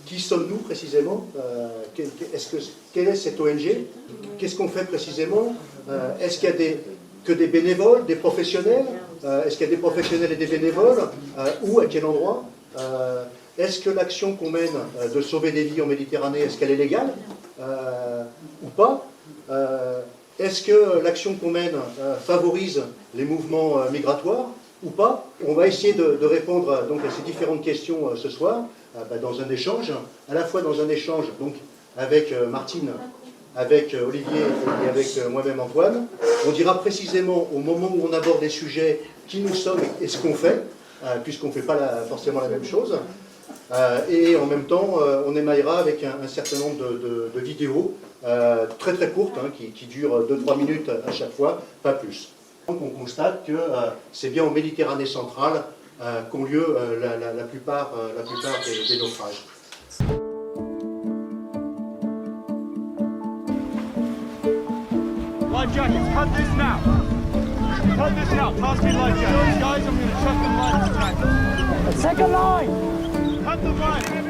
Qui sommes-nous précisément? Quelle est cette ONG? Qu'est-ce qu'on fait précisément? Est-ce qu'il y a que des bénévoles, des professionnels? Est-ce qu'il y a des professionnels et des bénévoles? Où, à quel endroit? Est-ce que l'action qu'on mène de sauver des vies en Méditerranée, est-ce qu'elle est légale ou pas? Est-ce que l'action qu'on mène favorise les mouvements migratoires ou pas? On va essayer de répondre donc, à ces différentes questions ce soir dans un échange, à la fois dans un échange donc, avec Martine, avec Olivier et avec moi-même Antoine. On dira précisément au moment où on aborde les sujets qui nous sommes et ce qu'on fait, puisqu'on ne fait pas forcément la même chose. Et en même temps, on émaillera avec un certain nombre de vidéos très très courtes, qui durent 2-3 minutes à chaque fois, pas plus. Donc on constate que c'est bien en Méditerranée centrale qu'ont lieu la plupart des naufrages. Life jackets, cut this now. Cut this now. Pass me life jackets. Guys, I'm going to chuck them life jackets. Second line! Cut the line.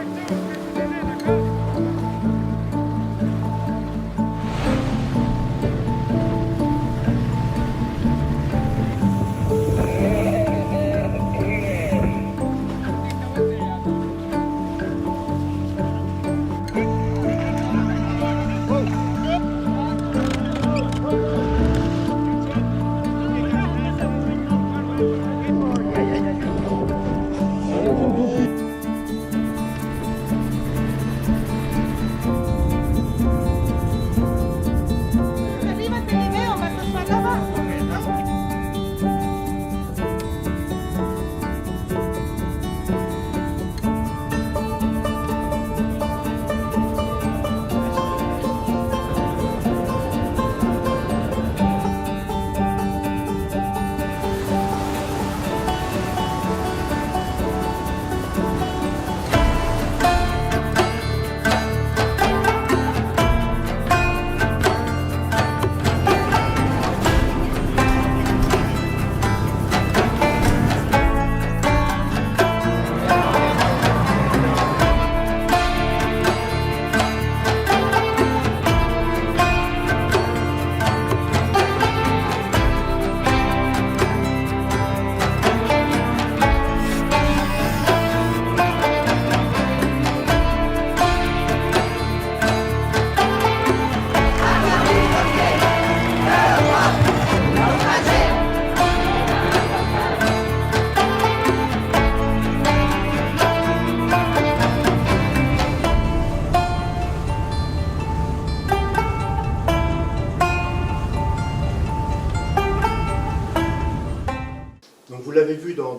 Vous l'avez vu dans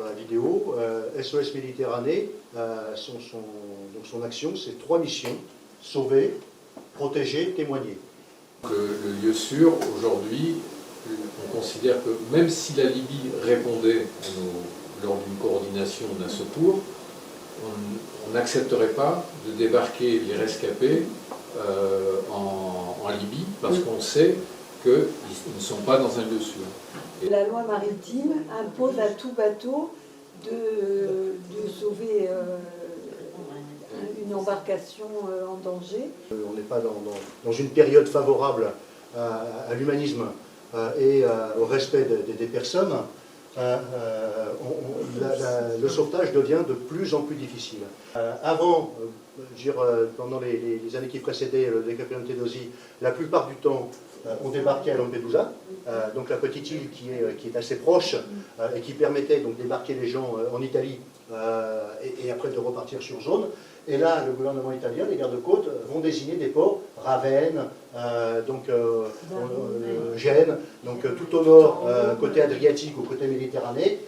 la vidéo, SOS Méditerranée, son action, c'est 3 missions: sauver, protéger, témoigner. Le lieu sûr, aujourd'hui, on considère que même si la Libye répondait lors d'une coordination d'un secours, on n'accepterait pas de débarquer les rescapés en Libye, parce qu'on sait qu'ils ne sont pas dans un lieu sûr. La loi maritime impose à tout bateau de sauver une embarcation en danger. On n'est pas dans une période favorable à l'humanisme et au respect des personnes. Le sauvetage devient de plus en plus difficile. Pendant les années qui précédaient le décapement de Lampedusa, la plupart du temps, on débarquait à Lampedusa, donc la petite île qui est assez proche et qui permettait donc débarquer les gens en Italie et après de repartir sur zone. Et là, le gouvernement italien, les gardes-côtes, vont désigner des ports, Ravenne, Gênes, donc tout au nord, côté Adriatique ou côté Méditerranée,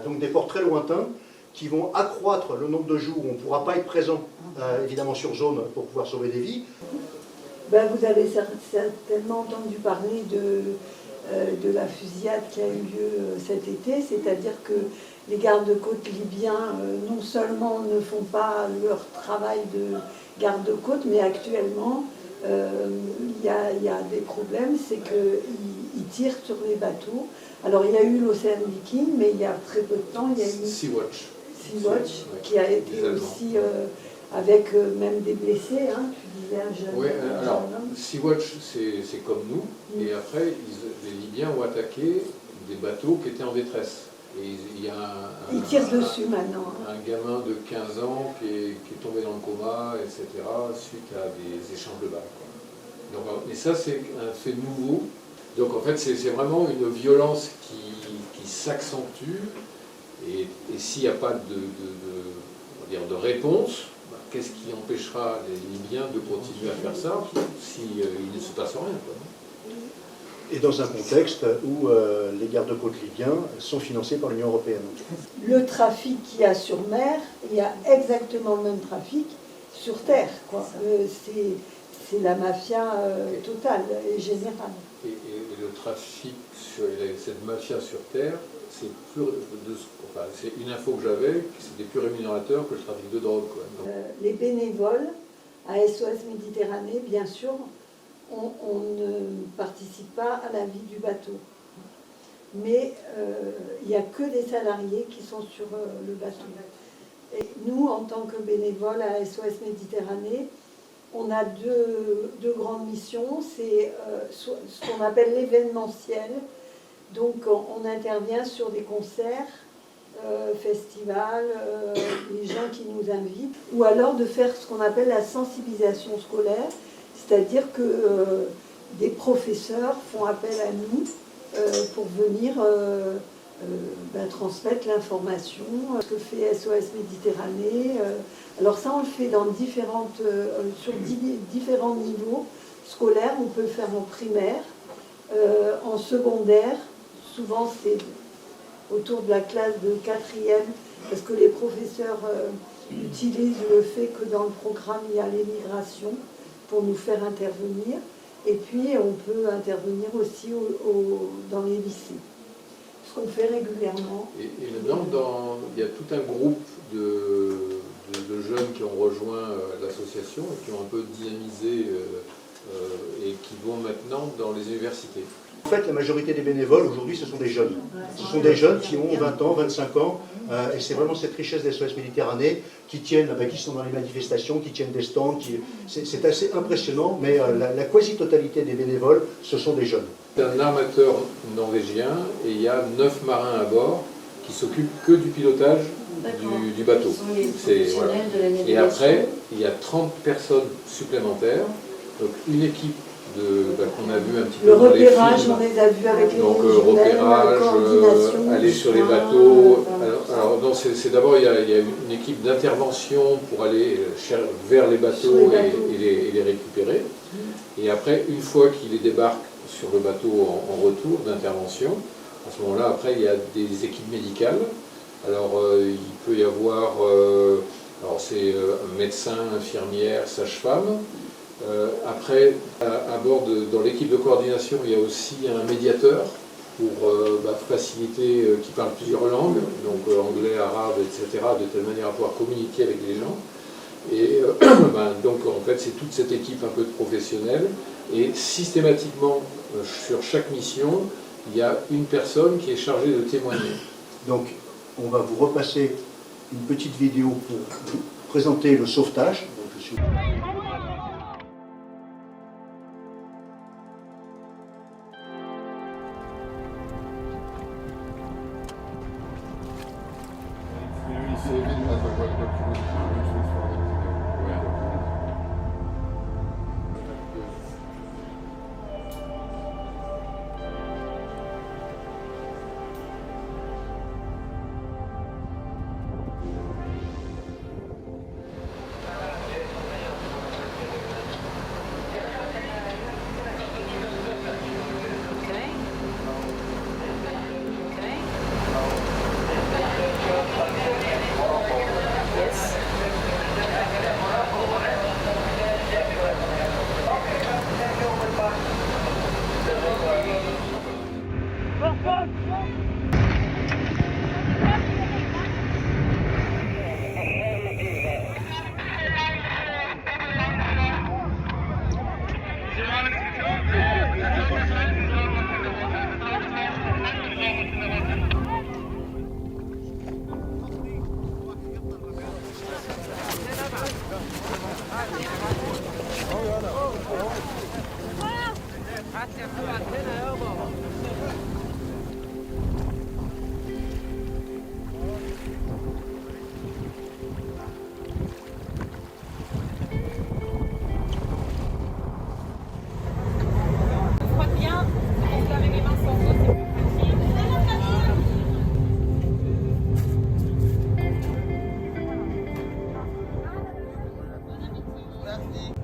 donc des ports très lointains qui vont accroître le nombre de jours où on ne pourra pas être présent, évidemment sur zone, pour pouvoir sauver des vies. Vous avez certainement entendu parler de la fusillade qui a eu lieu cet été, c'est-à-dire que les gardes-côtes libyens non seulement ne font pas leur travail de garde-côtes, mais actuellement il y a des problèmes, c'est qu'ils tirent sur les bateaux. Alors il y a eu l'Ocean Viking, mais il y a très peu de temps, il y a eu... Sea-Watch. Sea-Watch, Ouais, qui a été des Allemands. aussi avec même des blessés, hein, tu disais un jeune. Oui, un alors, jeune homme. Sea-Watch, c'est comme nous, et après, les Libyens ont attaqué des bateaux qui étaient en détresse. Et il y a Ils tirent dessus maintenant. Hein. un gamin de 15 ans qui est tombé dans le coma, etc., suite à des échanges de balles, quoi. Donc, et ça, c'est un fait nouveau. Donc en fait, c'est vraiment une violence qui s'accentue. Et s'il n'y a pas on va dire de réponse, qu'est-ce qui empêchera les Libyens de continuer à faire ça s'il ne se passe rien, quoi. Et dans un contexte où les gardes-côtes libyens sont financés par l'Union européenne. Le trafic qu'il y a sur mer, il y a exactement le même trafic sur terre, quoi. C'est la mafia totale et générale. Et le trafic, cette mafia sur terre, c'est une info que j'avais, c'était plus rémunérateur que le trafic de drogue, quoi. Donc, Les bénévoles à SOS Méditerranée, bien sûr, on ne participe pas à la vie du bateau. Mais il n'y a que des salariés qui sont sur le bateau. Et nous, en tant que bénévoles à SOS Méditerranée, on a deux grandes missions. C'est ce qu'on appelle l'événementiel. Donc on intervient sur des concerts, festivals, les gens qui nous invitent. Ou alors de faire ce qu'on appelle la sensibilisation scolaire. C'est-à-dire que des professeurs font appel à nous pour venir transmettre l'information, ce que fait SOS Méditerranée. Alors ça, on le fait sur différents niveaux scolaires. On peut le faire en primaire, en secondaire. Souvent, c'est autour de la classe de 4e, parce que les professeurs utilisent le fait que dans le programme, il y a l'émigration pour nous faire intervenir. Et puis, on peut intervenir aussi dans les lycées, ce qu'on fait régulièrement. et maintenant, il y a tout un groupe de jeunes qui ont rejoint l'association et qui ont un peu dynamisé et qui vont maintenant dans les universités. En fait, la majorité des bénévoles aujourd'hui, ce sont des jeunes. Ce sont des jeunes qui ont 20 ans, 25 ans, et c'est vraiment cette richesse des SOS Méditerranée qui sont dans les manifestations, qui tiennent des stands. C'est assez impressionnant, mais la quasi-totalité des bénévoles, ce sont des jeunes. C'est un armateur norvégien et il y a 9 marins à bord qui s'occupent que du pilotage du bateau. Voilà. Et après, il y a 30 personnes supplémentaires, donc une équipe qu'on a vu un petit peu Le dans les repérage, films. on les a vus avec les Donc visuels, repérage, la coordination, aller sur les bateaux. Alors non, c'est d'abord il y a une équipe d'intervention pour aller vers les bateaux et les récupérer. Et après, une fois qu'ils les débarquent sur le bateau en retour d'intervention, à ce moment-là, après il y a des équipes médicales. Alors il peut y avoir, alors c'est médecin, infirmière, sage-femme. Après, à bord dans l'équipe de coordination, il y a aussi un médiateur pour faciliter, qui parle plusieurs langues, donc anglais, arabe, etc., de telle manière à pouvoir communiquer avec les gens. Et donc en fait, c'est toute cette équipe un peu de professionnels. Et systématiquement, sur chaque mission, il y a une personne qui est chargée de témoigner. Donc, on va vous repasser une petite vidéo pour vous présenter le sauvetage. Donc, je suis... Frotte bien, on se lave les mains sans eau, c'est plus pratique.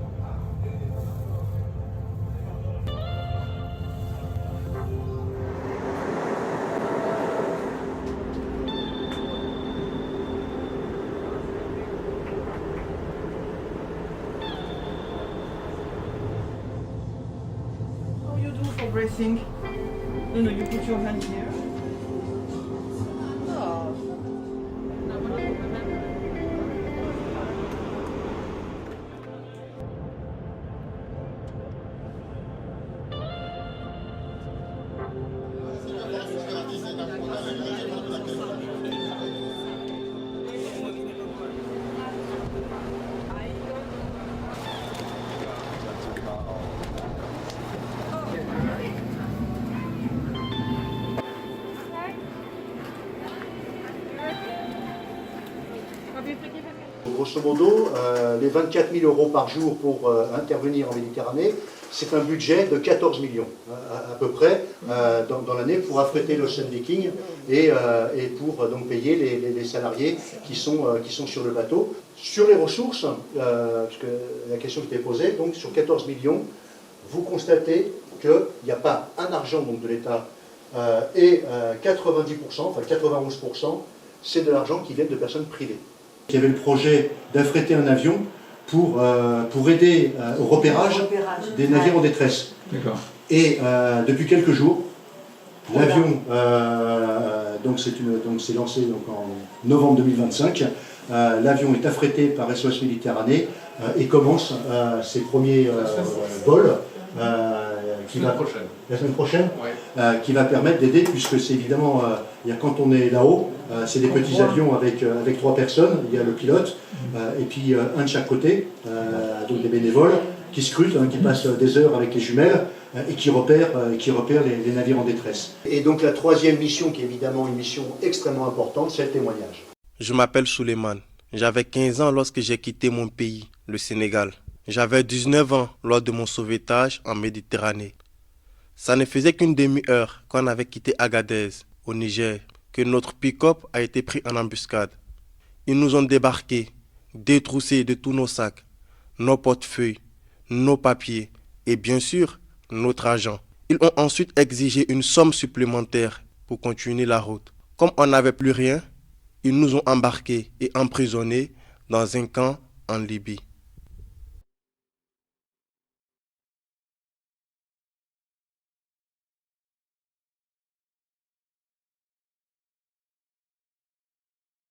How you do for breathing? No, you put your hand here. Grosso modo, les 24 000 euros par jour pour intervenir en Méditerranée, c'est un budget de 14 millions à peu près dans l'année pour affréter l'Ocean Viking et pour donc payer les salariés qui sont sur le bateau. Sur les ressources, parce que la question qui était posée, donc sur 14 millions, vous constatez qu'il n'y a pas un argent donc, de l'État et 90%, enfin 91%, c'est de l'argent qui vient de personnes privées. Il y avait le projet d'affréter un avion pour aider au repérage des navires en détresse. D'accord. Et depuis quelques jours, l'avion c'est lancé donc, en novembre 2025. L'avion est affrété par SOS Méditerranée et commence ses premiers vols. La semaine prochaine, ouais. Qui va permettre d'aider, puisque c'est évidemment, quand on est là-haut, c'est des petits avions avec 3 personnes, il y a le pilote, et puis un de chaque côté, donc des bénévoles qui scrutent, qui passent des heures avec les jumelles et qui repèrent les navires en détresse. Et donc la troisième mission, qui est évidemment une mission extrêmement importante, c'est le témoignage. Je m'appelle Souleymane, j'avais 15 ans lorsque j'ai quitté mon pays, le Sénégal. J'avais 19 ans lors de mon sauvetage en Méditerranée. Ça ne faisait qu'une demi-heure qu'on avait quitté Agadez, au Niger, que notre pick-up a été pris en embuscade. Ils nous ont débarqués, détroussés de tous nos sacs, nos portefeuilles, nos papiers et bien sûr, notre argent. Ils ont ensuite exigé une somme supplémentaire pour continuer la route. Comme on n'avait plus rien, ils nous ont embarqués et emprisonnés dans un camp en Libye.